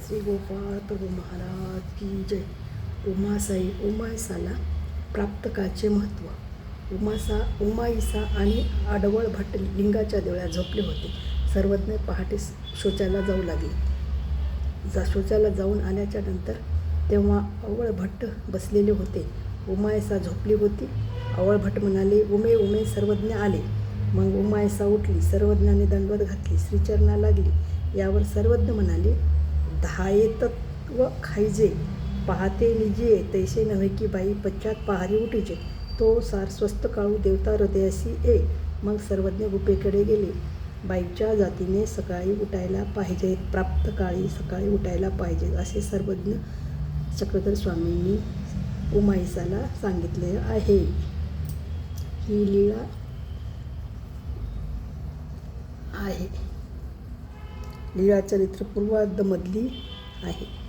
श्री गोपाळ प्रभू महाराज की जय. उमासाई उमाईसाला प्राप्तकाचे महत्त्व. उमाईसा आणि आडवळ भट्ट लिंगाच्या देवळात झोपले होते. सर्वज्ञ पहाटे शौचाला जाऊ लागले. शौचाला जाऊन आल्याच्या नंतर तेव्हा अवळ भट्ट बसलेले होते. उमाईसा झोपली होती. अवळ भट्ट म्हणाले, उमे उमे सर्वज्ञ आले. मग उमाईसा उठली. सर्वज्ञाने दंडवत घातली, श्रीचरणा लागली. यावर सर्वज्ञ म्हणाले, धायेतत्व खायजे पाहते निजिये, तैसे नव्हे की बाई पश्चात पहारी उठीचे. तो सार स्वस्त काळू देवता हृदयासी ये. मग सर्वज्ञ गुफेकडे गेले. बाईच्या जातीने सकाळी उठायला पाहिजे, प्राप्त काळी सकाळी उठायला पाहिजे, असे सर्वज्ञ चक्रधर स्वामींनी उमाईसाला सांगितले आहे. ही लीळा आहे. लीळा चरित्र पूर्वार्धमधली आहे.